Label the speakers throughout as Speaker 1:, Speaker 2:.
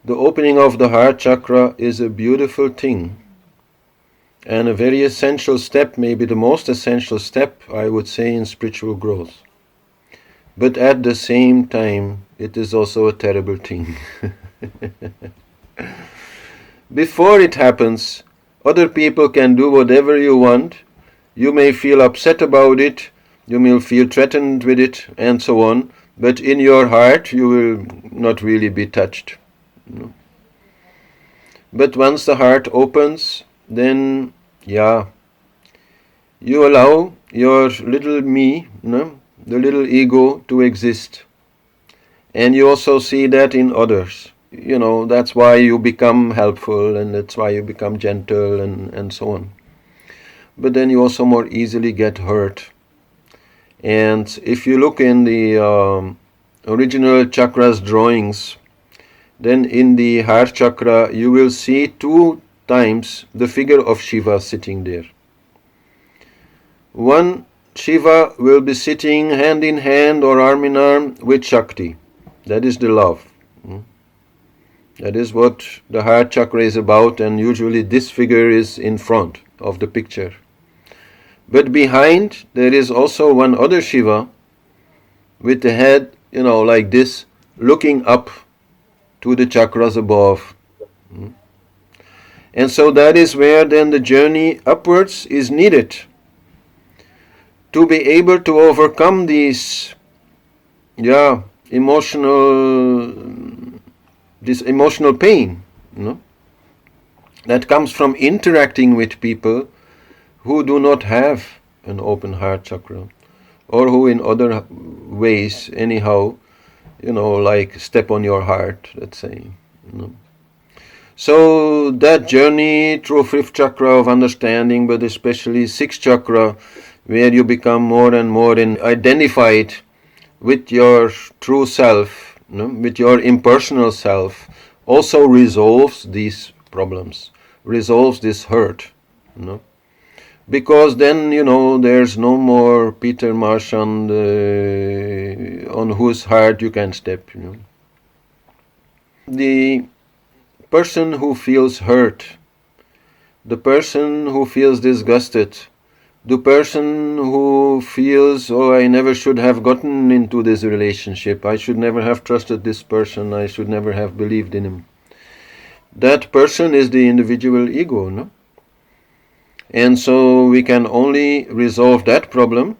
Speaker 1: The opening of the heart chakra is a beautiful thing and a very essential step, maybe the most essential step, I would say, in spiritual growth. But at the same time, it is also a terrible thing. Before it happens, other people can do whatever you want. You may feel upset about it, you may feel threatened with it, and so on. But in your heart, you will not really be touched. But once the heart opens, then, yeah, you allow your little me, the little ego, to exist. And you also see that in others. That's why you become helpful, and that's why you become gentle, and so on. But then you also more easily get hurt. And if you look in the original chakras drawings, then in the heart chakra you will see 2 times the figure of Shiva sitting there. One Shiva will be sitting hand in hand or arm in arm with Shakti. That is the love. That is what the heart chakra is about, and usually this figure is in front of the picture. But behind there is also one other Shiva with the head, like this, looking up to the chakras above. And so that is where then the journey upwards is needed, to be able to overcome these emotional pain that comes from interacting with people who do not have an open heart chakra, or who in other ways anyhow like step on your heart, let's say. So that journey through 5th chakra of understanding, but especially 6th chakra, where you become more and more identified with your true self, with your impersonal self, also resolves these problems, resolves this hurt. Because then, there's no more Peter Marchand on whose heart you can step. The person who feels hurt, the person who feels disgusted, the person who feels, I never should have gotten into this relationship, I should never have trusted this person, I should never have believed in him. That person is the individual ego, And so we can only resolve that problem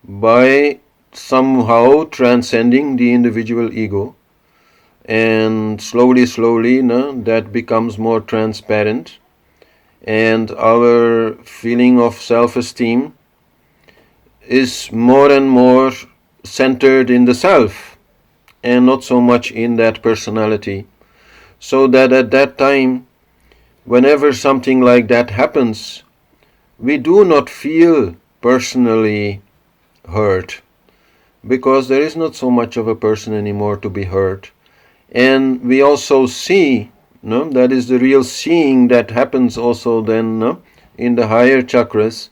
Speaker 1: by somehow transcending the individual ego. And slowly, that becomes more transparent. And our feeling of self-esteem is more and more centered in the self, and not so much in that personality. So that at that time, whenever something like that happens, we do not feel personally hurt, because there is not so much of a person anymore to be hurt. And we also see, that is the real seeing that happens also then in the higher chakras.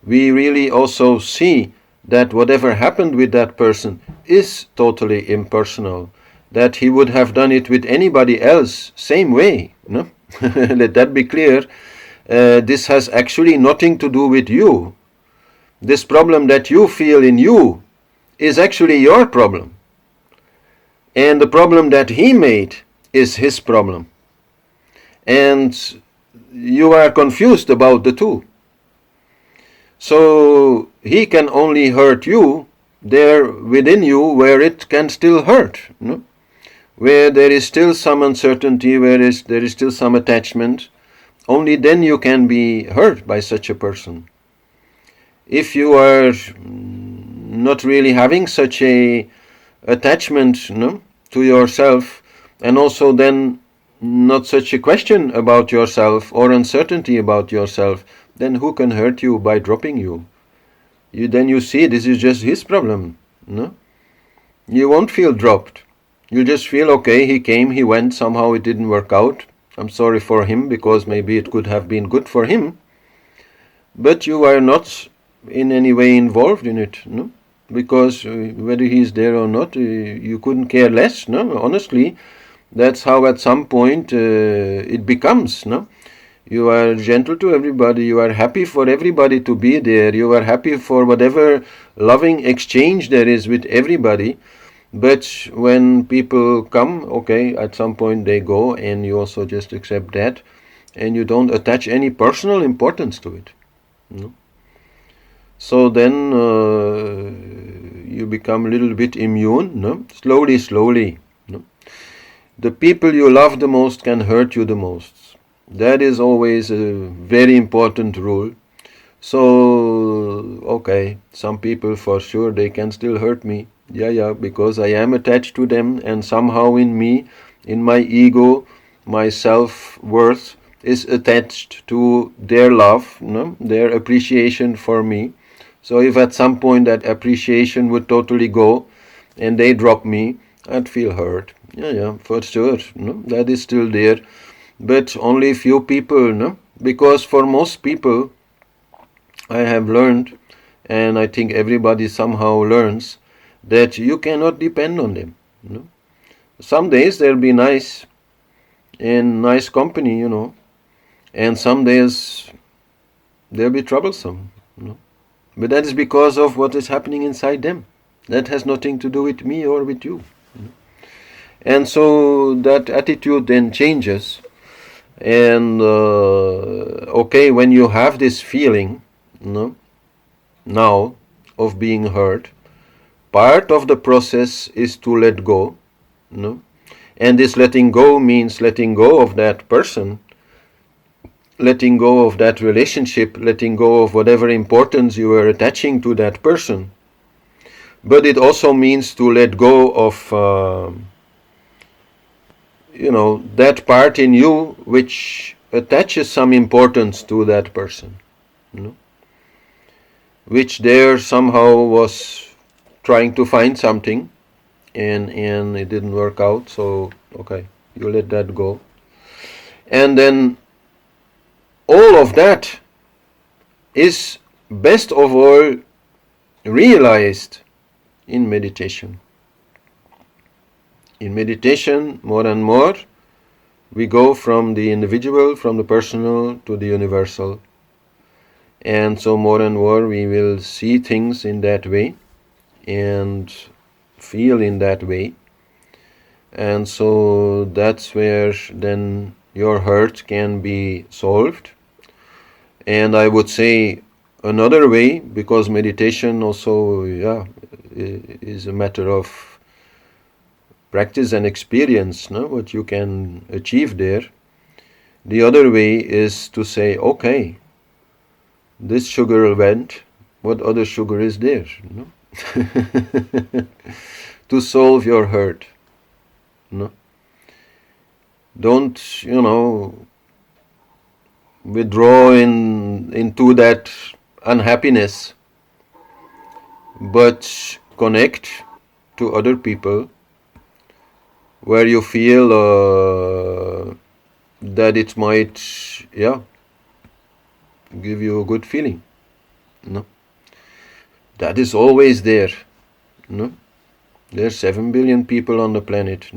Speaker 1: We really also see that whatever happened with that person is totally impersonal, that he would have done it with anybody else, same way. Let that be clear. This has actually nothing to do with you. This problem that you feel in you is actually your problem. And the problem that he made is his problem. And you are confused about the two. So he can only hurt you there within you where it can still hurt. Where there is still some uncertainty, where there is still some attachment. Only then you can be hurt by such a person. If you are not really having such a attachment to yourself, and also then not such a question about yourself or uncertainty about yourself, then who can hurt you by dropping you? Then you see this is just his problem. You won't feel dropped. You just feel, okay, he came, he went, somehow it didn't work out. I'm sorry for him, because maybe it could have been good for him. But you are not in any way involved in it, because whether he is there or not, you couldn't care less, honestly. That's how at some point it becomes, no? You are gentle to everybody, you are happy for everybody to be there, you are happy for whatever loving exchange there is with everybody. But when people come, okay, at some point they go, and you also just accept that, and you don't attach any personal importance to it. No? So then you become a little bit immune, no? Slowly. No? The people you love the most can hurt you the most. That is always a very important rule. So, okay, some people for sure they can still hurt me. Yeah, because I am attached to them, and somehow in me, in my ego, my self-worth is attached to their love, no? Their appreciation for me. So if at some point that appreciation would totally go and they drop me, I'd feel hurt. Yeah, for sure. No? That is still there. But only few people, no? Because for most people, I have learned, and I think everybody somehow learns, that you cannot depend on them. No? Some days they'll be nice, in nice company, and some days they'll be troublesome. But that is because of what is happening inside them. That has nothing to do with me or with you. And so that attitude then changes. And okay, when you have this feeling now of being hurt, part of the process is to let go. And this letting go means letting go of that person, letting go of that relationship, letting go of whatever importance you are attaching to that person. But it also means to let go of that part in you which attaches some importance to that person, which there somehow was trying to find something, and it didn't work out. So okay, you let that go, and then all of that is best of all realized in meditation. In meditation, more and more, we go from the individual, from the personal, to the universal. And so more and more we will see things in that way and feel in that way. And so that's where then your hurt can be solved. And I would say another way, because meditation also, is a matter of practice and experience, what you can achieve there. The other way is to say, okay, this sugar went, what other sugar is there? To solve your hurt. Don't, withdraw into that unhappiness, but connect to other people where you feel that it might, give you a good feeling. That is always there. There's 7 billion people on the planet.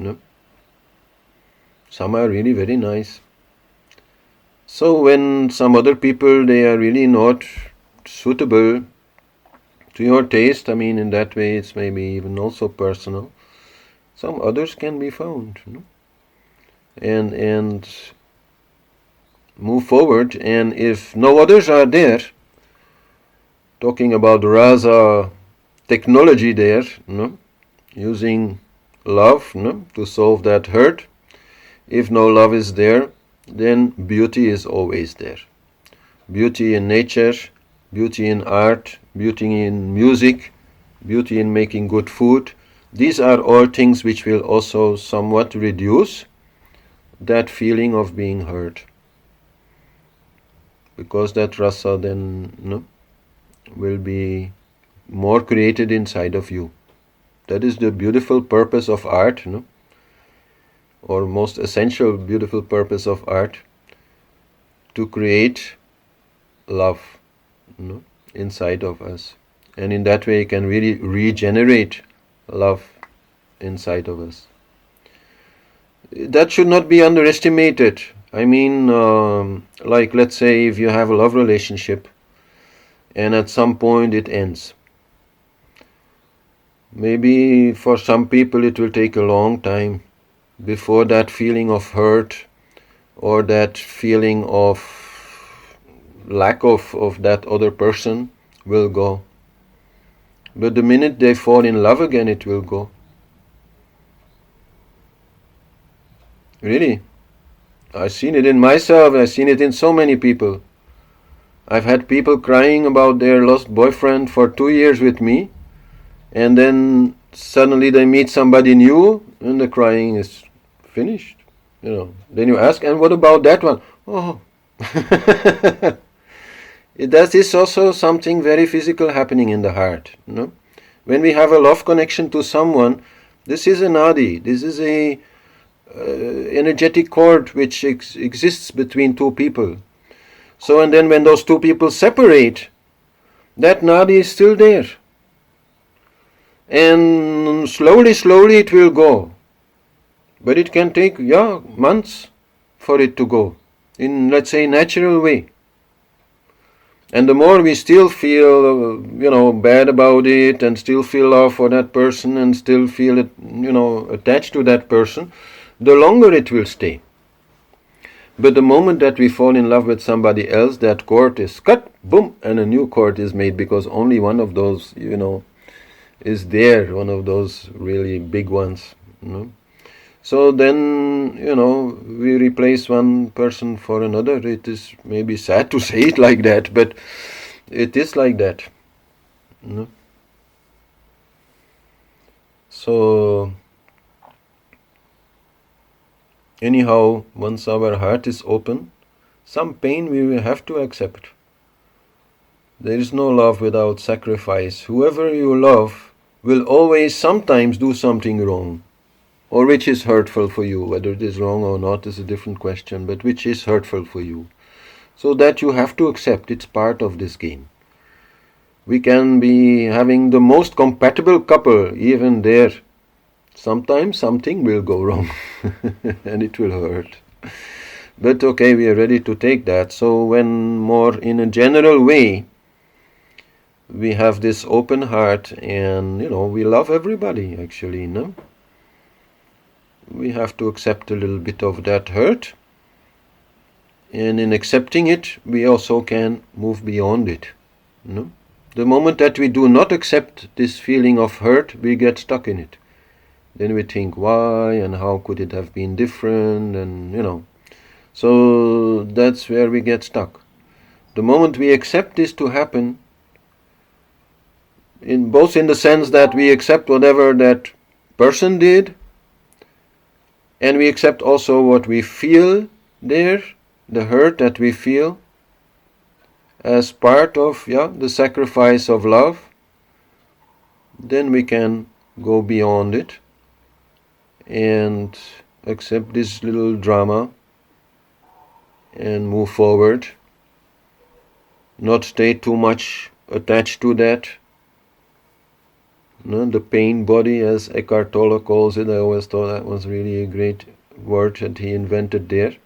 Speaker 1: Some are really very nice. So when some other people, they are really not suitable to your taste, in that way it's maybe even also personal, some others can be found, and move forward. And if no others are there, talking about rasa technology there, using love to solve that hurt. If no love is there, then beauty is always there. Beauty in nature, beauty in art, beauty in music, beauty in making good food. These are all things which will also somewhat reduce that feeling of being hurt. Because that rasa then will be more created inside of you. That is the beautiful purpose of art, or most essential beautiful purpose of art, to create love inside of us. And in that way you can really regenerate love inside of us. That should not be underestimated. I mean, like let's say if you have a love relationship and at some point it ends. Maybe for some people it will take a long time before that feeling of hurt or that feeling of lack of that other person will go. But the minute they fall in love again, it will go. Really. I've seen it in myself, I've seen it in so many people. I've had people crying about their lost boyfriend for 2 years with me, and then suddenly they meet somebody new and the crying is finished. Then you ask, and what about that one? Oh. That is also something very physical happening in the heart. When we have a love connection to someone, this is a nadi, this is a energetic cord which exists between two people. So, and then when those two people separate, that nadi is still there. And slowly it will go. But it can take, months for it to go in, let's say, natural way. And the more we still feel, bad about it and still feel love for that person and still feel it, attached to that person, the longer it will stay. But the moment that we fall in love with somebody else, that cord is cut, boom, and a new cord is made because only one of those, is there, one of those really big ones. So then, we replace one person for another. It is maybe sad to say it like that, but it is like that. So, anyhow, once our heart is open, some pain we will have to accept. There is no love without sacrifice. Whoever you love will always sometimes do something wrong, or which is hurtful for you. Whether it is wrong or not is a different question, but which is hurtful for you. So that you have to accept, it's part of this game. We can be having the most compatible couple, even there. Sometimes something will go wrong and it will hurt. But okay, we are ready to take that. So when more in a general way, we have this open heart and, we love everybody actually, we have to accept a little bit of that hurt. And in accepting it, we also can move beyond it. The moment that we do not accept this feeling of hurt, we get stuck in it. Then we think, why and how could it have been different, and So that's where we get stuck. The moment we accept this to happen, both in the sense that we accept whatever that person did, and we accept also what we feel there, the hurt that we feel, as part of the sacrifice of love, then we can go beyond it and accept this little drama and move forward, not stay too much attached to that. The pain body, as Eckhart Tolle calls it, I always thought that was really a great word that he invented there.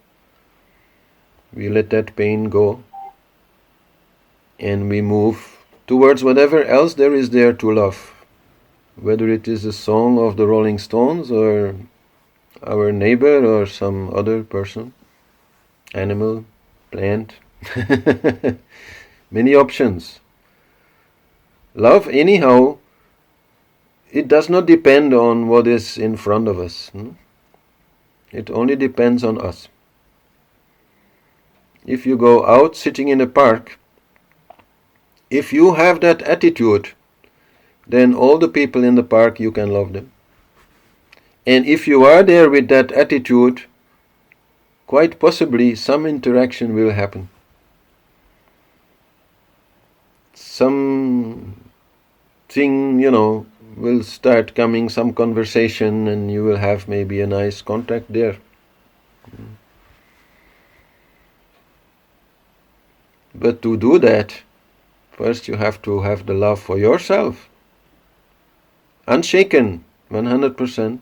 Speaker 1: We let that pain go and we move towards whatever else there is there to love. Whether it is a song of the Rolling Stones or our neighbor or some other person, animal, plant, many options. Love, anyhow, it does not depend on what is in front of us. It only depends on us. If you go out sitting in a park, if you have that attitude, then all the people in the park, you can love them. And if you are there with that attitude, quite possibly some interaction will happen. Something, will start coming, some conversation, and you will have maybe a nice contact there. But to do that, first you have to have the love for yourself. Unshaken, 100%.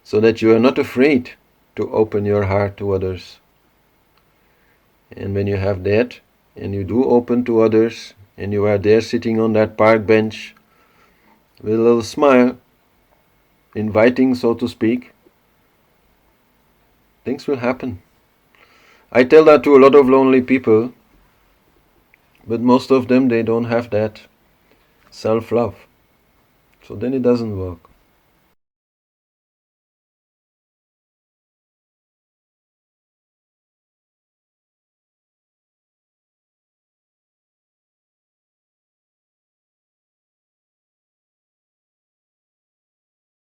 Speaker 1: so that you are not afraid to open your heart to others. And when you have that, and you do open to others, and you are there sitting on that park bench with a little smile, inviting, so to speak, things will happen. I tell that to a lot of lonely people, but most of them, they don't have that self-love. So then it doesn't work.